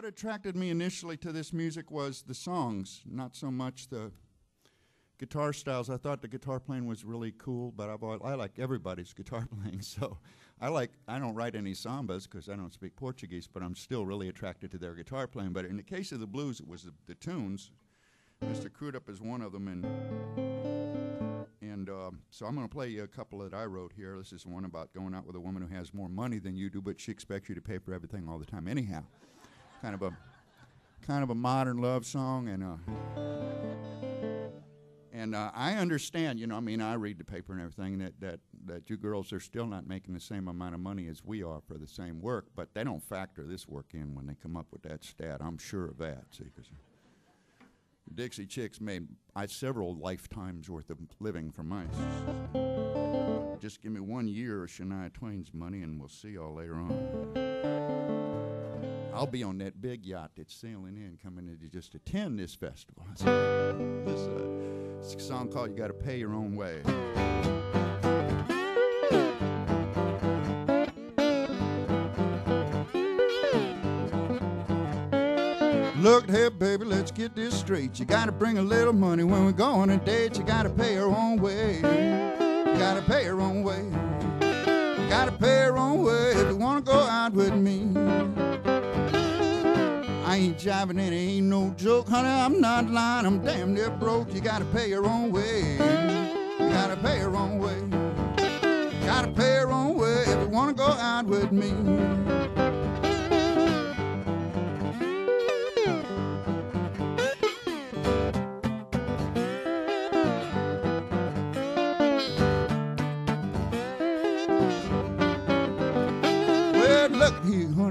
what attracted me initially to this music was the songs, not so much the guitar styles. I thought the guitar playing was really cool, but I like everybody's guitar playing. So I don't write any sambas because I don't speak Portuguese, but I'm still really attracted to their guitar playing. But in the case of the blues, it was the tunes. Mr. Crudup is one of them, and so I'm going to play you a couple that I wrote here. This is one about going out with a woman who has more money than you do, but she expects you to pay for everything all the time anyhow. Kind of a modern love song, and I understand, you know, I mean, I read the paper and everything that you girls are still not making the same amount of money as we are for the same work, but they don't factor this work in when they come up with that stat. I'm sure of that, see, because Dixie Chicks made several lifetimes worth of living from mice. Just give me 1 year of Shania Twain's money and we'll see y'all later on. I'll be on that big yacht that's sailing in, coming in to just attend this festival. This a song called You Gotta Pay Your Own Way. Look here, baby, let's get this straight. You gotta bring a little money when we go on a date. You gotta pay your own way. You gotta pay your own way. You gotta pay your own way if you wanna go out with me. I ain't jiving and it ain't no joke, honey, I'm not lying, I'm damn near broke. You gotta pay your own way. You gotta pay your own way. You gotta pay your own way if you wanna go out with me.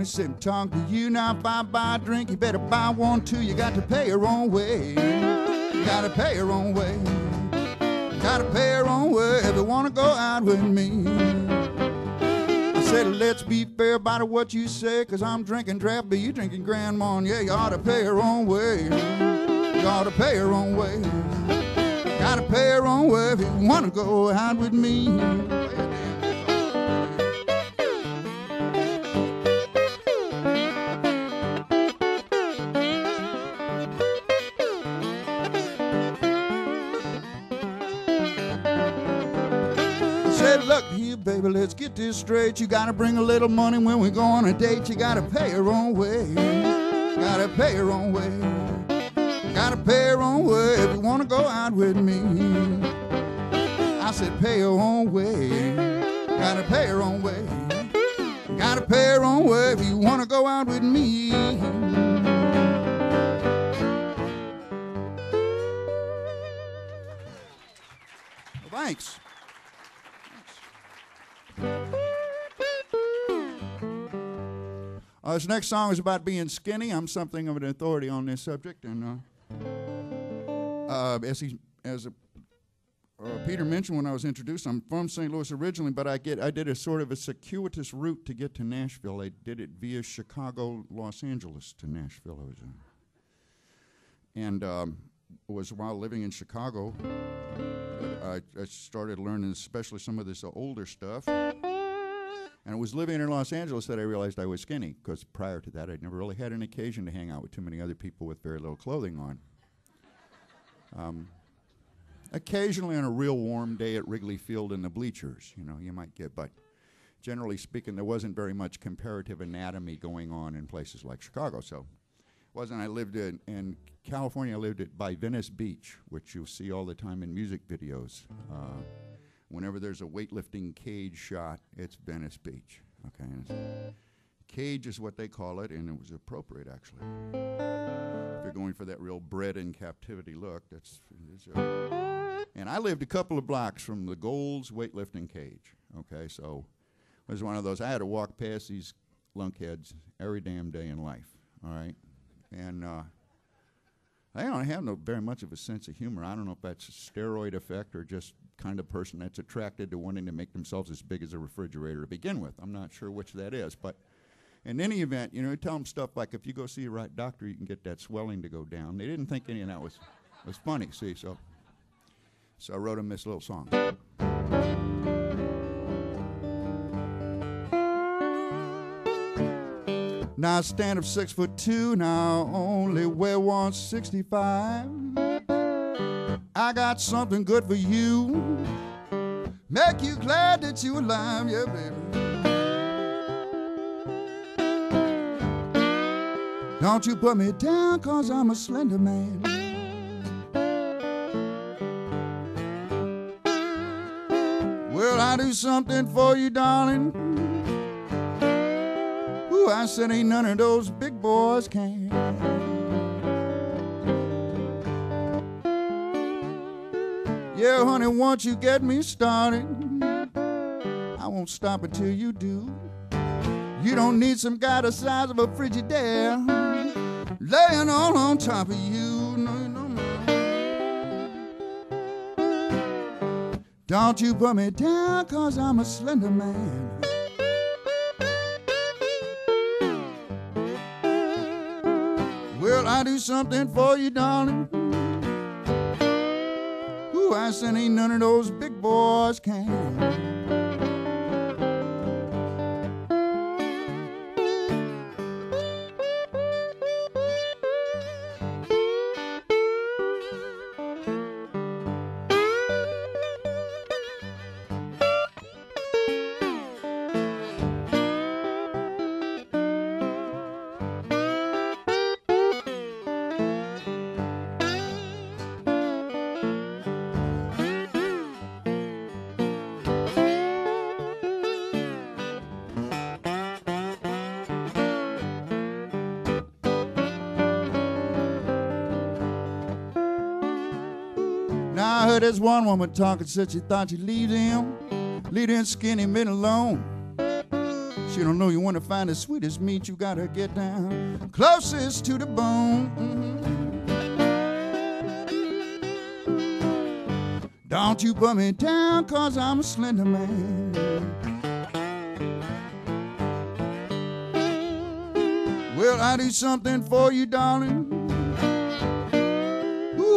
Sit and talk to you now. If I buy a drink, you better buy one too. You got to pay your own way. You got to pay your own way. You got to pay your own way if you want to go out with me. I said, let's be fair about what you say, because I'm drinking draft beer, you drinking grandma, and yeah, you ought to pay your own way. You ought to pay your own way. You got to pay your own way if you want to go out with me. Baby, let's get this straight. You gotta bring a little money when we go on a date. You gotta pay your own way. You gotta pay your own way. You gotta pay your own way if you wanna go out with me. I said pay your own way. You gotta pay your own way. You gotta pay your own way if you wanna go out with me. Well, thanks. This next song is about being skinny. I'm something of an authority on this subject, and as Peter mentioned when I was introduced, I'm from St. Louis originally, but I did a sort of a circuitous route to get to Nashville. I did it via Chicago, Los Angeles to Nashville. Was while living in Chicago, I started learning especially some of this older stuff. And it was living in Los Angeles that I realized I was skinny, because prior to that I'd never really had an occasion to hang out with too many other people with very little clothing on. Occasionally on a real warm day at Wrigley Field in the bleachers, you know, you might get, but generally speaking there wasn't very much comparative anatomy going on in places like Chicago. So I lived in California. I lived by Venice Beach, which you'll see all the time in music videos. Whenever there's a weightlifting cage shot, it's Venice Beach. Okay, cage is what they call it, and it was appropriate actually. If you're going for that real bred in captivity look, and I lived a couple of blocks from the Gold's weightlifting cage. Okay, so it was one of those. I had to walk past these lunkheads every damn day in life. All right, and I don't have very much of a sense of humor. I don't know if that's a steroid effect or just kind of person that's attracted to wanting to make themselves as big as a refrigerator to begin with. I'm not sure which that is, but in any event, you know, tell them stuff like, if you go see a right doctor, you can get that swelling to go down. They didn't think any of that was funny, see, so I wrote them this little song. Now I stand up 6'2", now I only weigh 165. I got something good for you, make you glad that you alive, yeah, baby. Don't you put me down, 'cause I'm a slender man. Well, I do something for you, darling. Ooh, I said ain't none of those big boys can. Yeah, honey, once you get me started, I won't stop until you do. You don't need some guy the size of a Frigidaire laying all on top of you. No, no, no. Don't you put me down, 'cause I'm a slender man. Well, I do something for you, darling. Ooh, I said ain't none of those big boys can. Now I heard this one woman talking, said she thought she'd leave them skinny men alone. She don't know you want to find the sweetest meat, you gotta get down closest to the bone. Don't you put me down, 'cause I'm a slender man. Well, I do something for you, darling.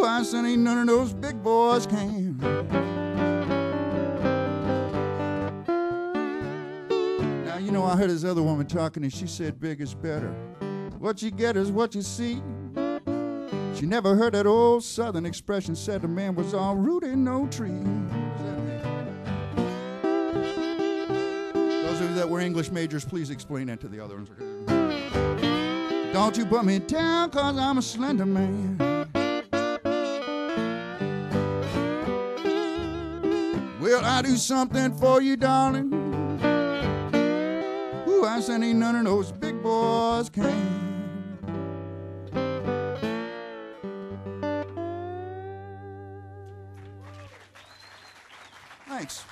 I said ain't none of those big boys can. Now, you know, I heard this other woman talking, and she said big is better. What you get is what you see. She never heard that old Southern expression said the man was all root and no tree. Those of you that were English majors, please explain that to the other ones. Don't you put me down, 'cause I'm a slender man. Well, I do something for you, darling. Ooh, I said ain't none of those big boys can. Thanks.